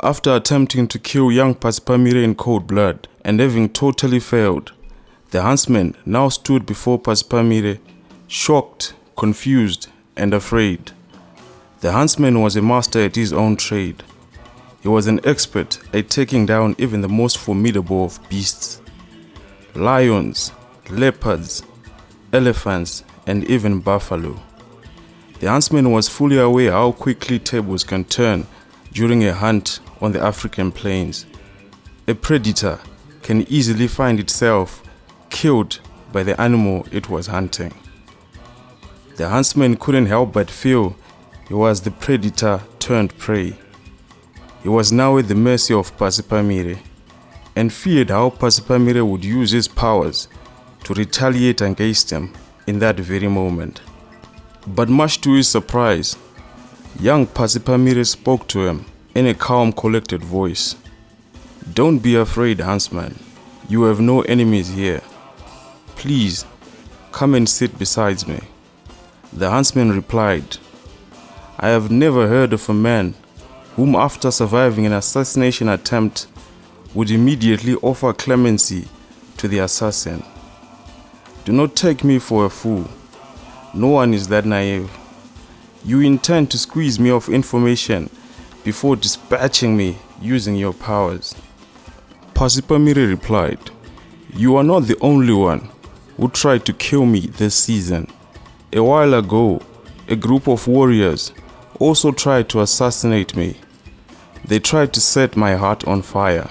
After attempting to kill young Pasipamire in cold blood and having totally failed, the huntsman now stood before Pasipamire, shocked, confused, and afraid. The huntsman was a master at his own trade. He was an expert at taking down even the most formidable of beasts. Lions, leopards, elephants, and even buffalo. The huntsman was fully aware how quickly tables can turn during a hunt on the African plains. A predator can easily find itself killed by the animal it was hunting. The huntsman couldn't help but feel he was the predator turned prey. He was now at the mercy of Pasipamire and feared how Pasipamire would use his powers to retaliate against him in that very moment. But much to his surprise, young Pasipamire spoke to him in a calm, collected voice. "Don't be afraid, huntsman. You have no enemies here. Please, come and sit beside me." The huntsman replied, "I have never heard of a man whom, after surviving an assassination attempt, would immediately offer clemency to the assassin. Do not take me for a fool. No one is that naive. You intend to squeeze me of information before dispatching me using your powers." Pasipamire replied, "You are not the only one who tried to kill me this season. A while ago, a group of warriors also tried to assassinate me. They tried to set my heart on fire,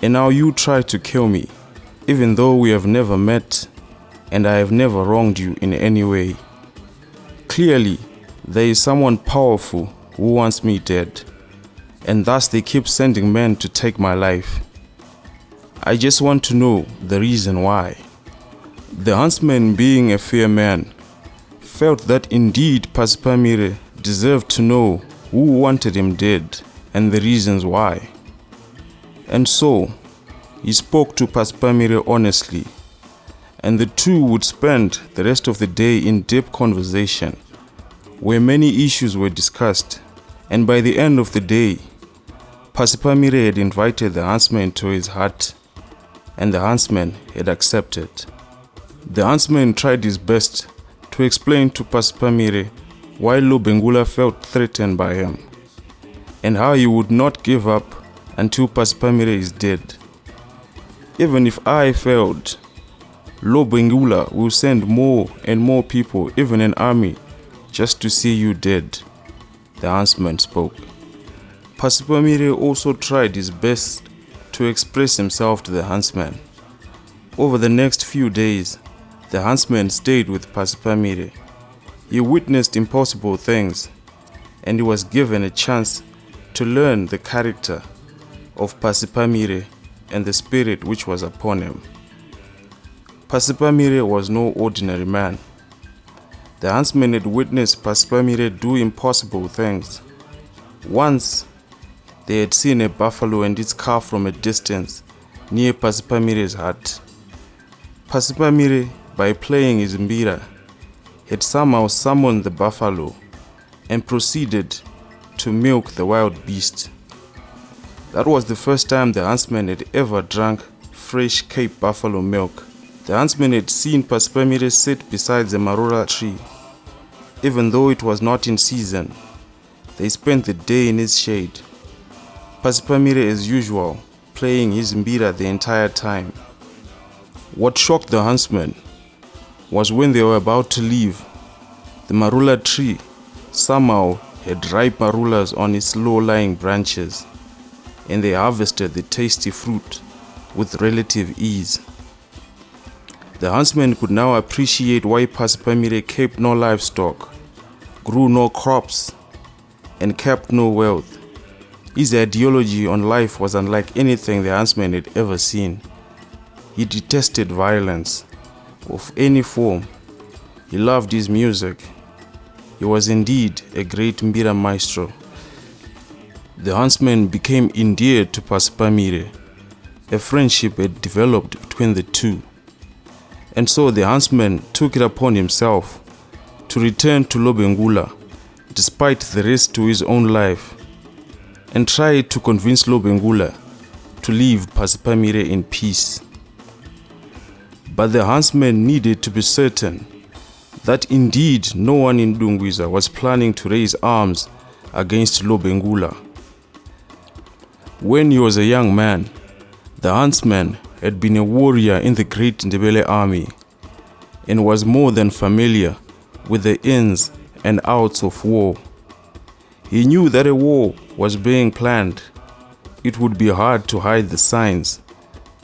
and now you try to kill me, even though we have never met and I have never wronged you in any way. Clearly, there is someone powerful who wants me dead, and thus they keep sending men to take my life. I just want to know the reason why." The huntsman, being a fair man, felt that indeed Pasipamire deserved to know who wanted him dead and the reasons why. And so, he spoke to Pasipamire honestly, and the two would spend the rest of the day in deep conversation, where many issues were discussed, and by the end of the day, Pasipamire had invited the huntsman to his hut, and the huntsman had accepted. The huntsman tried his best to explain to Pasipamire why Lobengula felt threatened by him, and how he would not give up until Pasipamire is dead. "Even if I failed, Lobengula will send more and more people, even an army, just to see you dead," the huntsman spoke. Pasipamire also tried his best to express himself to the huntsman. Over the next few days, the huntsman stayed with Pasipamire. He witnessed impossible things, and he was given a chance to learn the character of Pasipamire and the spirit which was upon him. Pasipamire was no ordinary man. The huntsman had witnessed Pasipamire do impossible things. Once, they had seen a buffalo and its calf from a distance near Pasipamire's hut. Pasipamire, by playing his mbira, had somehow summoned the buffalo and proceeded to milk the wild beast. That was the first time the huntsman had ever drunk fresh Cape buffalo milk. The huntsman had seen Pasipamire sit beside the marula tree. Even though it was not in season, they spent the day in its shade. Pasipamire, as usual, playing his mbira the entire time. What shocked the huntsman was when they were about to leave, the marula tree somehow had ripe marulas on its low-lying branches, and they harvested the tasty fruit with relative ease. The huntsman could now appreciate why Pasipamire kept no livestock, grew no crops, and kept no wealth. His ideology on life was unlike anything the huntsman had ever seen. He detested violence of any form. He loved his music. He was indeed a great mbira maestro. The huntsman became endeared to Pasipamire. A friendship had developed between the two. And so the huntsman took it upon himself to return to Lobengula despite the risk to his own life, and tried to convince Lobengula to leave Pasipamire in peace. But the huntsman needed to be certain that indeed no one in Dungwiza was planning to raise arms against Lobengula. When he was a young man, the huntsman had been a warrior in the great Ndebele army and was more than familiar with the ins and outs of war. He knew that a war was being planned. It would be hard to hide the signs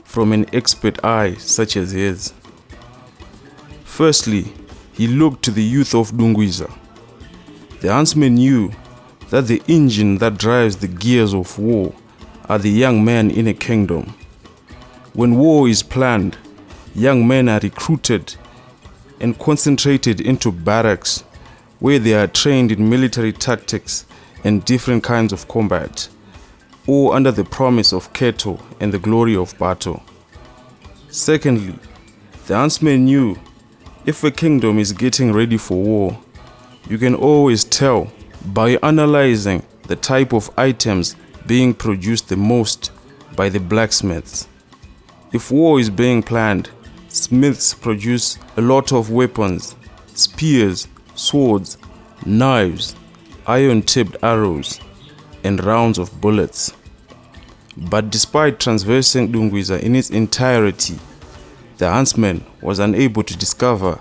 from an expert eye such as his. Firstly, he looked to the youth of Dungwiza. The huntsman knew that the engine that drives the gears of war are the young men in a kingdom. When war is planned, young men are recruited and concentrated into barracks where they are trained in military tactics and different kinds of combat, all under the promise of cattle and the glory of battle. Secondly, the huntsman knew if a kingdom is getting ready for war, you can always tell by analyzing the type of items being produced the most by the blacksmiths. If war is being planned, smiths produce a lot of weapons, spears, swords, knives, iron-tipped arrows, and rounds of bullets. But despite traversing Dungwiza in its entirety, the huntsman was unable to discover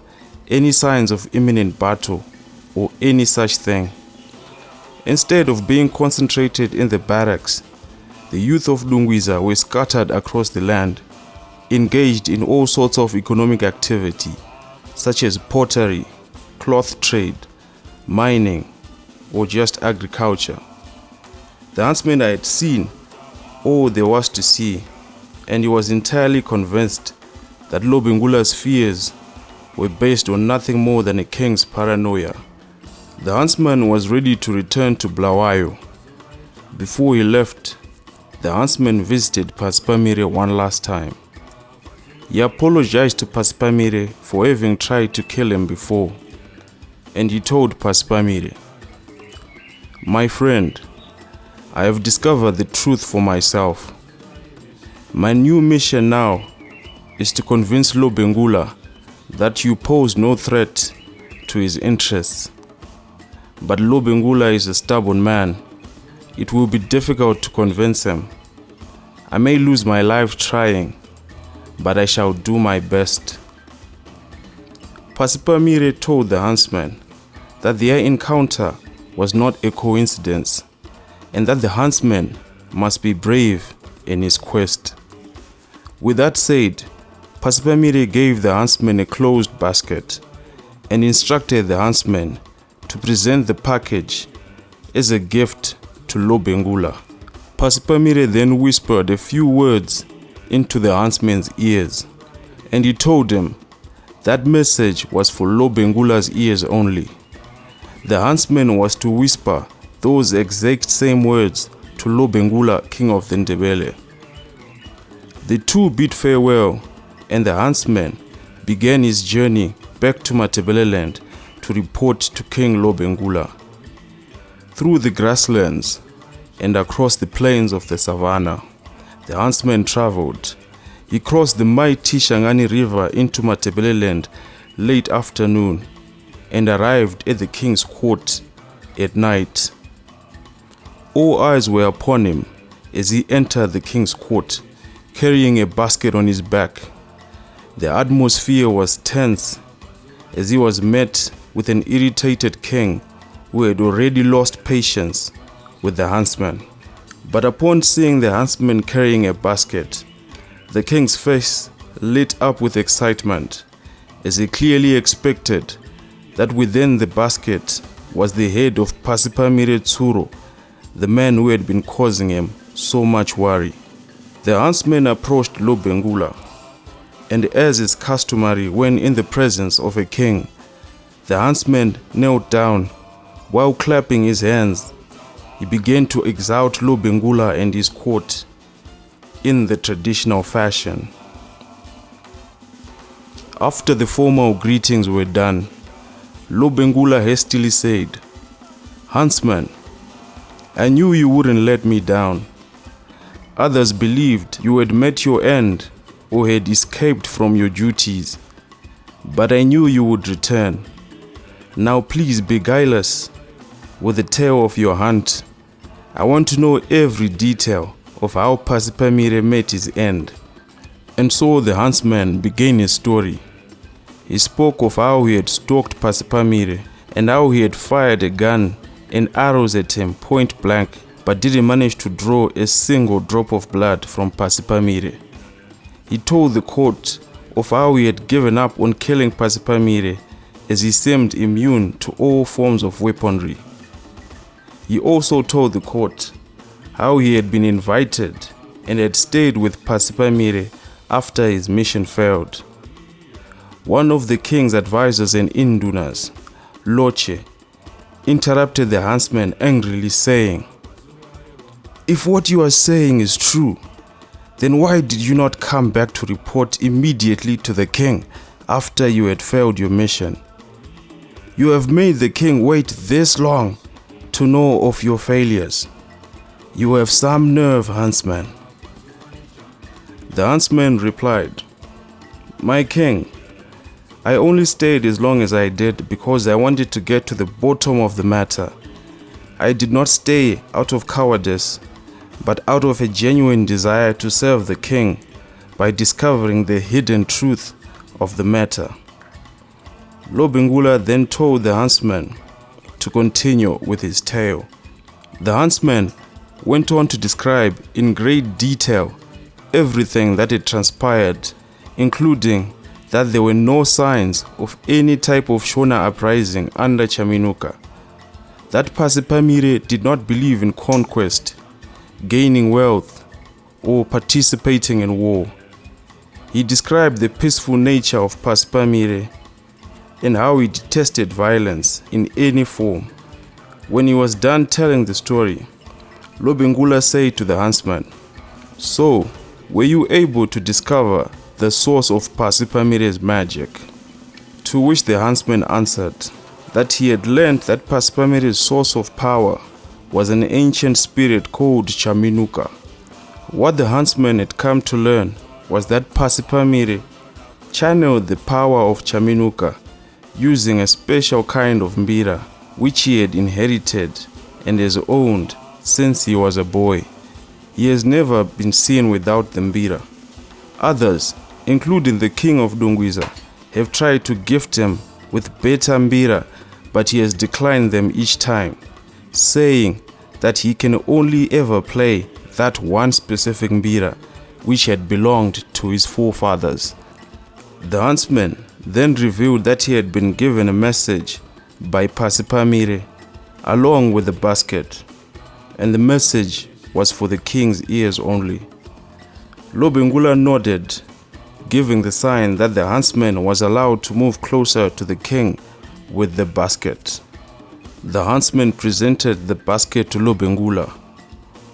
any signs of imminent battle or any such thing. Instead of being concentrated in the barracks, the youth of Dungwiza were scattered across the land, engaged in all sorts of economic activity, such as pottery, cloth trade, mining, or just agriculture. The huntsman had seen all there was to see, and he was entirely convinced that Lobengula's fears were based on nothing more than a king's paranoia. The huntsman was ready to return to Bulawayo. Before he left, the huntsman visited Pasipamire one last time. He apologized to Pasipamire for having tried to kill him before, and he told Pasipamire, "My friend, I have discovered the truth for myself. My new mission now is to convince Lobengula that you pose no threat to his interests. But Lobengula is a stubborn man. It will be difficult to convince him. I may lose my life trying, but I shall do my best." Pasipamire told the huntsman that their encounter was not a coincidence, and that the huntsman must be brave in his quest. With that said, Pasipamire gave the huntsman a closed basket and instructed the huntsman to present the package as a gift to Lobengula. Pasipamire then whispered a few words into the huntsman's ears, and he told him that message was for Lobengula's ears only. The huntsman was to whisper those exact same words to Lobengula, king of the Ndebele. The two bid farewell, and the huntsman began his journey back to Matabeleland to report to King Lobengula. Through the grasslands and across the plains of the savannah, the huntsman traveled. He crossed the mighty Shangani River into Matabeleland late afternoon and arrived at the king's court at night. All eyes were upon him as he entered the king's court, carrying a basket on his back. The atmosphere was tense as he was met with an irritated king who had already lost patience with the huntsman. But upon seeing the huntsman carrying a basket, the king's face lit up with excitement, as he clearly expected that within the basket was the head of Pasipamire Tsuro, the man who had been causing him so much worry. The huntsman approached Lobengula, and as is customary when in the presence of a king, the huntsman knelt down. While clapping his hands, he began to exalt Lobengula and his court in the traditional fashion. After the formal greetings were done, Lobengula hastily said, "Huntsman, I knew you wouldn't let me down. Others believed you had met your end or had escaped from your duties. But I knew you would return. Now please beguile us with the tale of your hunt. I want to know every detail of how Pasipamire met his end. And so the huntsman began his story. He spoke of how he had stalked Pasipamire and how he had fired a gun and arrows at him point blank, but didn't manage to draw a single drop of blood from Pasipamire. He told the court of how he had given up on killing Pasipamire as he seemed immune to all forms of weaponry. He also told the court how he had been invited and had stayed with Pasipamire after his mission failed. One of the king's advisors and indunas, Loche, interrupted the huntsman angrily, saying, "If what you are saying is true, then why did you not come back to report immediately to the king after you had failed your mission? You have made the king wait this long to know of your failures. You have some nerve, huntsman." The huntsman replied, "My king, I only stayed as long as I did because I wanted to get to the bottom of the matter. I did not stay out of cowardice, but out of a genuine desire to serve the king by discovering the hidden truth of the matter." Lobengula then told the huntsman to continue with his tale. The huntsman went on to describe in great detail everything that had transpired, including that there were no signs of any type of Shona uprising under Chaminuka, that Pasipamire did not believe in conquest, gaining wealth, or participating in war. He described the peaceful nature of Pasipamire and how he detested violence in any form. When he was done telling the story, Lobengula said to the huntsman, "So, were you able to discover the source of Pasipamire's magic?" To which the huntsman answered that he had learned that Pasipamire's source of power was an ancient spirit called Chaminuka. What the huntsman had come to learn was that Pasipamire channeled the power of Chaminuka using a special kind of mbira which he had inherited and has owned since he was a boy. He has never been seen without the mbira. Others, including the king of Dungwiza, have tried to gift him with better mbira, but he has declined them each time, saying that he can only ever play that one specific mbira which had belonged to his forefathers. The huntsman then revealed that he had been given a message by Pasipamire along with the basket, and the message was for the king's ears only. Lobengula nodded, giving the sign that the huntsman was allowed to move closer to the king with the basket. The huntsman presented the basket to Lobengula,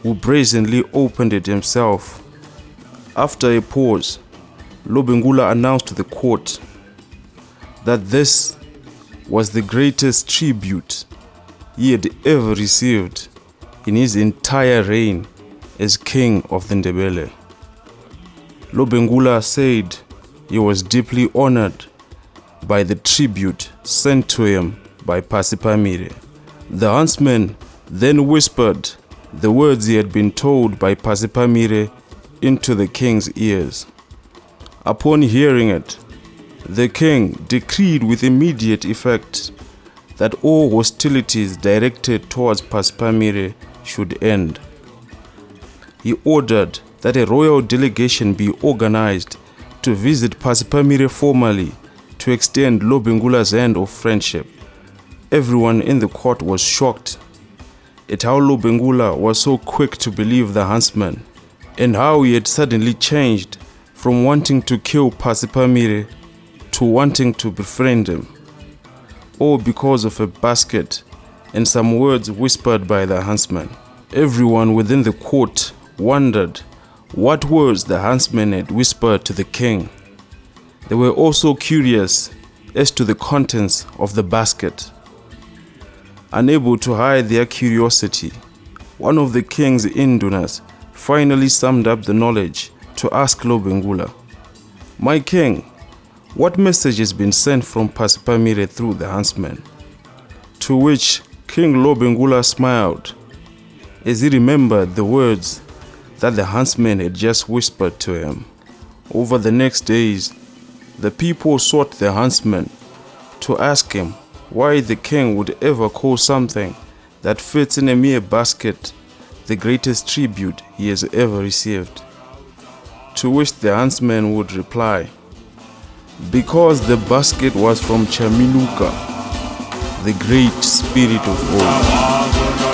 who brazenly opened it himself. After a pause, Lobengula announced to the court that this was the greatest tribute he had ever received in his entire reign as king of the Ndebele. Lobengula said he was deeply honored by the tribute sent to him by Pasipamire. The huntsman then whispered the words he had been told by Pasipamire into the king's ears. Upon hearing it, the king decreed with immediate effect that all hostilities directed towards Pasipamire should end. He ordered that a royal delegation be organized to visit Pasipamire formally to extend Lobengula's hand of friendship. Everyone in the court was shocked at how Lobengula was so quick to believe the huntsman, and how he had suddenly changed from wanting to kill Pasipamire to wanting to befriend him, all because of a basket and some words whispered by the huntsman. Everyone within the court wondered what words the huntsman had whispered to the king. They were also curious as to the contents of the basket. Unable to hide their curiosity, one of the king's indunas finally summed up the knowledge to ask Lobengula, "My king, what message has been sent from Pasipamire through the huntsman?" To which King Lobengula smiled as he remembered the words that the huntsman had just whispered to him. Over the next days, the people sought the huntsman to ask him why the king would ever call something that fits in a mere basket the greatest tribute he has ever received. To which the huntsman would reply, "Because the basket was from Chaminuka, the great spirit of gold."